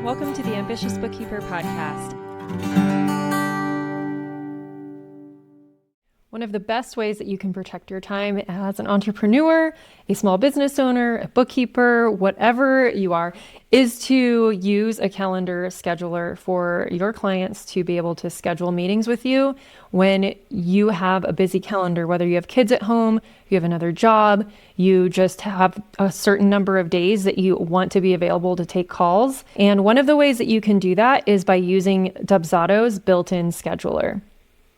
Welcome to the Ambitious Bookkeeper podcast. One of the best ways that you can protect your time as an entrepreneur, a small business owner, a bookkeeper, whatever you are, is to use a calendar scheduler for your clients to be able to schedule meetings with you when you have a busy calendar, whether you have kids at home, you have another job, you just have a certain number of days that you want to be available to take calls. And one of the ways that you can do that is by using Dubsado's built-in scheduler.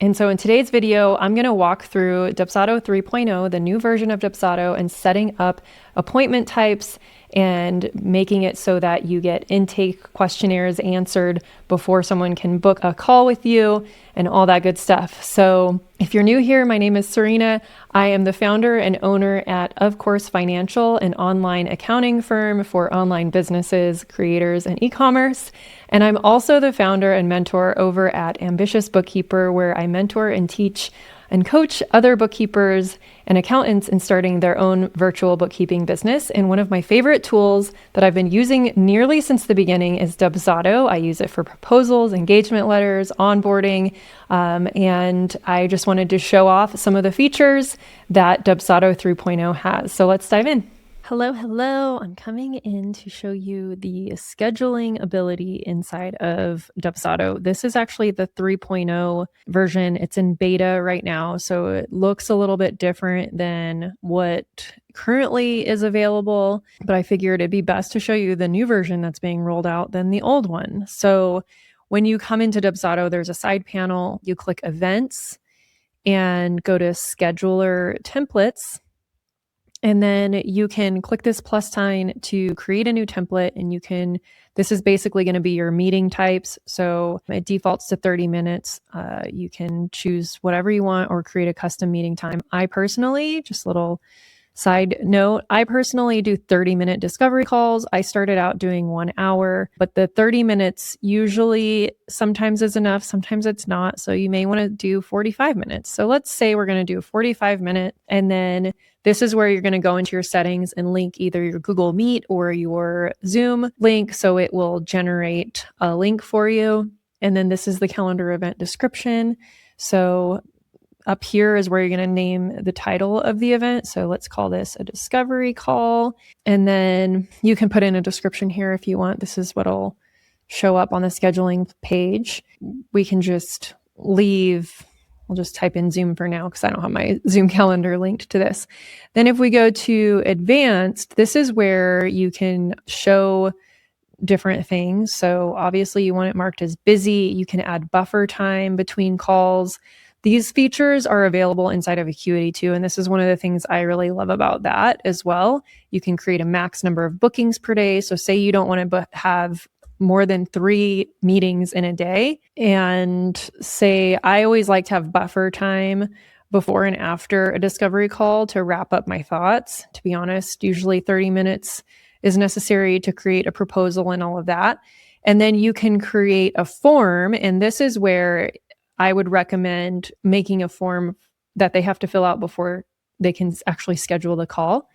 And so in today's video, I'm going to walk through Dubsado 3.0, the new version of Dubsado, and setting up appointment types and making it so that you get intake questionnaires answered before someone can book a call with you and all that good stuff. So if you're new here, my name is Serena. I am the founder and owner at Of Course Financial, an online accounting firm for online businesses, creators, and e-commerce. And I'm also the founder and mentor over at Ambitious Bookkeeper, where I mentor and teach and coach other bookkeepers and accountants in starting their own virtual bookkeeping business. And one of my favorite tools that I've been using nearly since the beginning is Dubsado. I use it for proposals, engagement letters, onboarding, and I just wanted to show off some of the features that Dubsado 3.0 has. So let's dive in. Hello. I'm coming in to show you the scheduling ability inside of Dubsado. This is actually the 3.0 version. It's in beta right now, so it looks a little bit different than what currently is available, but I figured it'd be best to show you the new version that's being rolled out than the old one. So when you come into Dubsado, there's a side panel. You click Events and go to Scheduler Templates. And then you can click this plus sign to create a new template, and this is basically going to be your meeting types. So it defaults to 30 minutes. You can choose whatever you want or create a custom meeting time. I personally, just a little side note, I personally do 30-minute discovery calls. I started out doing 1 hour, but the 30 minutes usually sometimes is enough, sometimes it's not. So you may want to do 45 minutes. So let's say we're going to do a 45-minute, and then this is where you're going to go into your settings and link either your Google Meet or your Zoom link. So it will generate a link for you. And then this is the calendar event description. So up here is where you're going to name the title of the event. So let's call this a discovery call. And then you can put in a description here if you want. This is what'll show up on the scheduling page. We can just leave. I'll just type in Zoom for now because I don't have my Zoom calendar linked to this. Then if we go to advanced, this is where you can show different things. So obviously you want it marked as busy. You can add buffer time between calls. These features are available inside of Acuity too, and this is one of the things I really love about that as well. You can create a max number of bookings per day. So say you don't want to have more than 3 meetings in a day, and say I always like to have buffer time before and after a discovery call to wrap up my thoughts. To be honest, usually 30 minutes is necessary to create a proposal and all of that. And then you can create a form, and this is where I would recommend making a form that they have to fill out before they can actually schedule the call.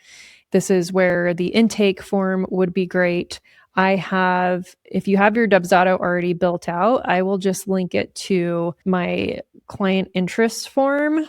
This is where the intake form would be great. If you have your Dubsado already built out, I will just link it to my client interest form.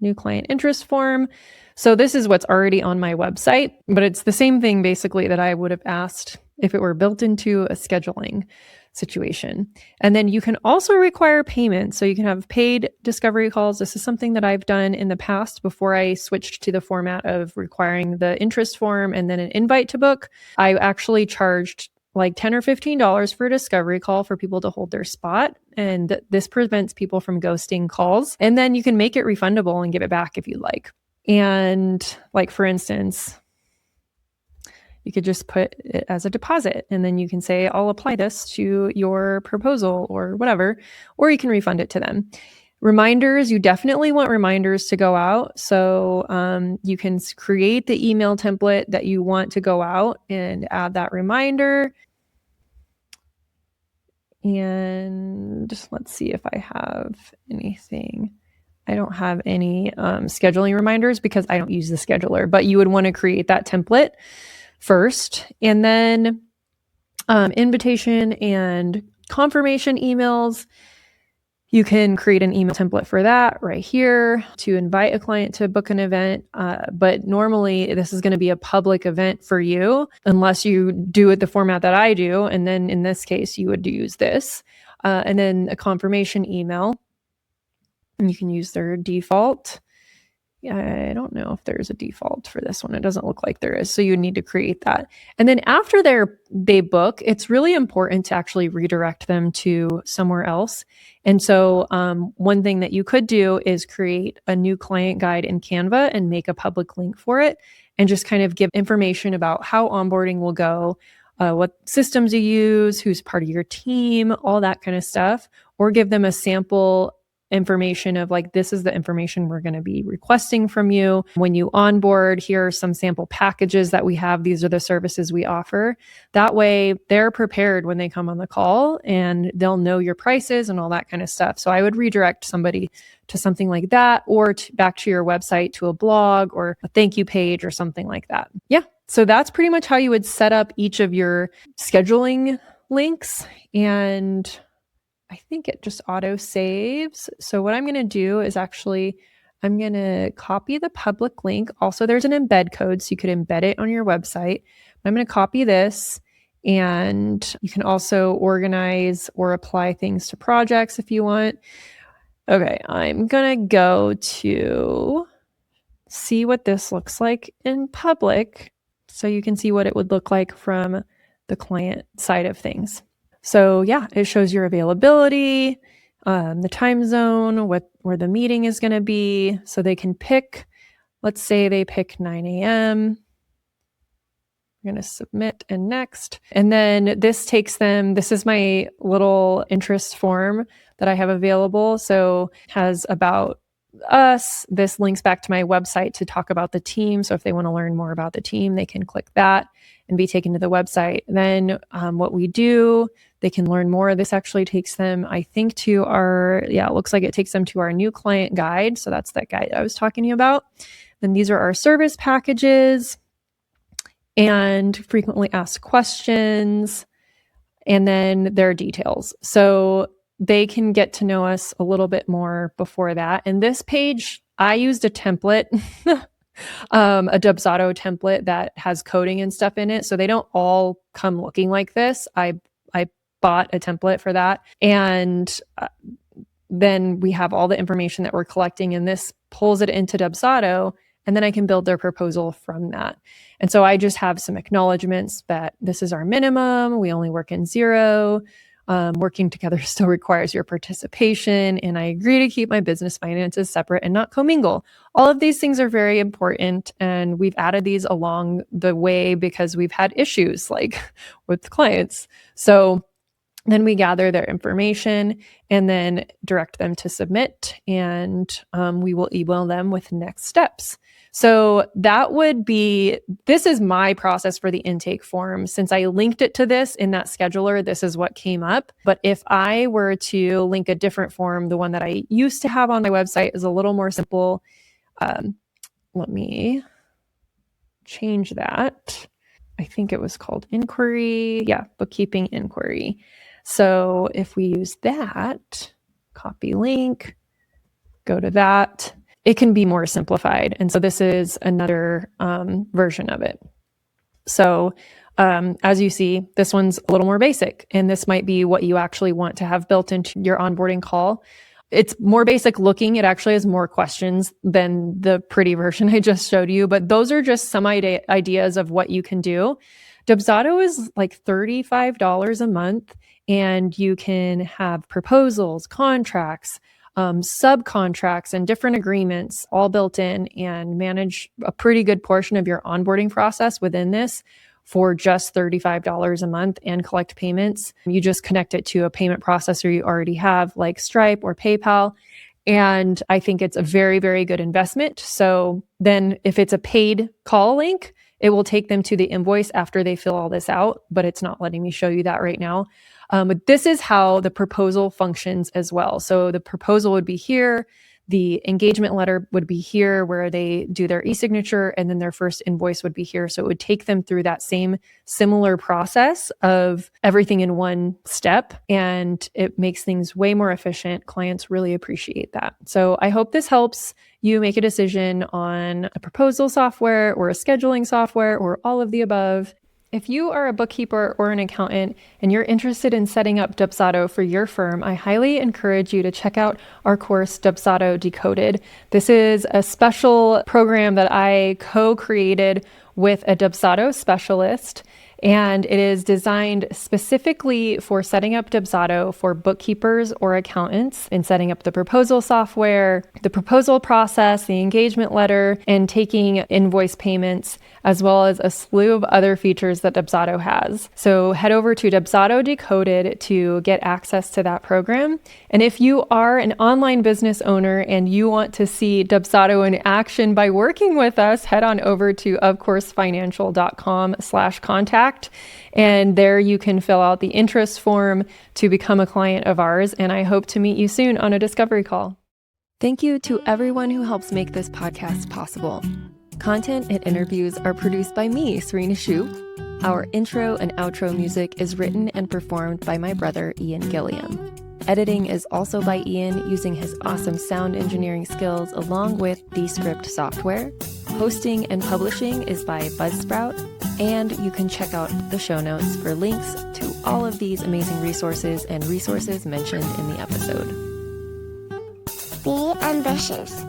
New client interest form. So this is what's already on my website, but it's the same thing basically that I would have asked if it were built into a scheduling situation. And then you can also require payment. So you can have paid discovery calls. This is something that I've done in the past before I switched to the format of requiring the interest form and then an invite to book. I actually charged like $10 or $15 for a discovery call for people to hold their spot. And this prevents people from ghosting calls. And then you can make it refundable and give it back if you like. And like, for instance, you could just put it as a deposit, and then you can say, I'll apply this to your proposal or whatever, or you can refund it to them. Reminders, you definitely want reminders to go out. So you can create the email template that you want to go out and add that reminder. And let's see if I have anything. I don't have any scheduling reminders because I don't use the scheduler, but you would want to create that template first. And then invitation and confirmation emails. You can create an email template for that right here to invite a client to book an event. But normally this is going to be a public event for you unless you do it the format that I do. And then in this case, you would use this. And then a confirmation email. And you can use their default. I don't know if there's a default for this one. It doesn't look like there is. So you need to create that. And then after they book, it's really important to actually redirect them to somewhere else. And so one thing that you could do is create a new client guide in Canva and make a public link for it and just kind of give information about how onboarding will go, what systems you use, who's part of your team, all that kind of stuff, or give them a sample information of like, this is the information we're going to be requesting from you. When you onboard, here are some sample packages that we have. These are the services we offer. That way they're prepared when they come on the call and they'll know your prices and all that kind of stuff. So I would redirect somebody to something like that, or back to your website to a blog or a thank you page or something like that. Yeah. So that's pretty much how you would set up each of your scheduling links, and I think it just auto saves. So what I'm going to do is I'm going to copy the public link. Also, there's an embed code, so you could embed it on your website. I'm going to copy this, and you can also organize or apply things to projects if you want. Okay, I'm going to go to see what this looks like in public so you can see what it would look like from the client side of things. So yeah, it shows your availability, the time zone, where the meeting is going to be. So they can pick, let's say they pick 9 a.m. I'm going to submit and next. And then this is my little interest form that I have available. So it has about us. This links back to my website to talk about the team. So if they want to learn more about the team, they can click that and be taken to the website. Then what we do, they can learn more. This actually takes them, I think, to it looks like it takes them to our new client guide. So that's that guide I was talking to you about. Then these are our service packages and frequently asked questions, and then their details. So they can get to know us a little bit more before that. And this page, I used a template, a Dubsado template that has coding and stuff in it. So they don't all come looking like this. I bought a template for that. And then we have all the information that we're collecting, and this pulls it into Dubsado, and then I can build their proposal from that. And so I just have some acknowledgments that this is our minimum. We only work in zero. Working together still requires your participation, and I agree to keep my business finances separate and not commingle. All of these things are very important, and we've added these along the way because we've had issues like with clients. So then we gather their information and then direct them to submit, and we will email them with next steps. So this is my process for the intake form. Since I linked it to this in that scheduler, this is what came up. But if I were to link a different form, the one that I used to have on my website is a little more simple. Let me change that. I think it was called inquiry. Yeah, bookkeeping inquiry. So if we use that, copy link, go to that, it can be more simplified. And so this is another version of it. So as you see, this one's a little more basic, and this might be what you actually want to have built into your onboarding call. It's more basic looking. It actually has more questions than the pretty version I just showed you, but those are just some ideas of what you can do. Dubsado is like $35 a month, and you can have proposals, contracts, subcontracts, and different agreements all built in, and manage a pretty good portion of your onboarding process within this for just $35 a month and collect payments. You just connect it to a payment processor you already have, like Stripe or PayPal. And I think it's a very, very good investment. So then if it's a paid call link, it will take them to the invoice after they fill all this out, but it's not letting me show you that right now. But this is how the proposal functions as well. So the proposal would be here. The engagement letter would be here where they do their e-signature, and then their first invoice would be here. So it would take them through that same similar process of everything in one step, and it makes things way more efficient. Clients really appreciate that. So I hope this helps you make a decision on a proposal software or a scheduling software or all of the above. If you are a bookkeeper or an accountant and you're interested in setting up Dubsado for your firm, I highly encourage you to check out our course, Dubsado Decoded. This is a special program that I co-created with a Dubsado specialist, and it is designed specifically for setting up Dubsado for bookkeepers or accountants in setting up the proposal software, the proposal process, the engagement letter, and taking invoice payments, as well as a slew of other features that Dubsado has. So head over to Dubsado Decoded to get access to that program. And if you are an online business owner and you want to see Dubsado in action by working with us, head on over to ofcoursefinancial.com/contact. And there you can fill out the interest form to become a client of ours. And I hope to meet you soon on a discovery call. Thank you to everyone who helps make this podcast possible. Content and interviews are produced by me, Serena Shu. Our intro and outro music is written and performed by my brother, Ian Gilliam. Editing is also by Ian using his awesome sound engineering skills along with Descript software. Hosting and publishing is by Buzzsprout. And you can check out the show notes for links to all of these amazing resources and resources mentioned in the episode. Be ambitious.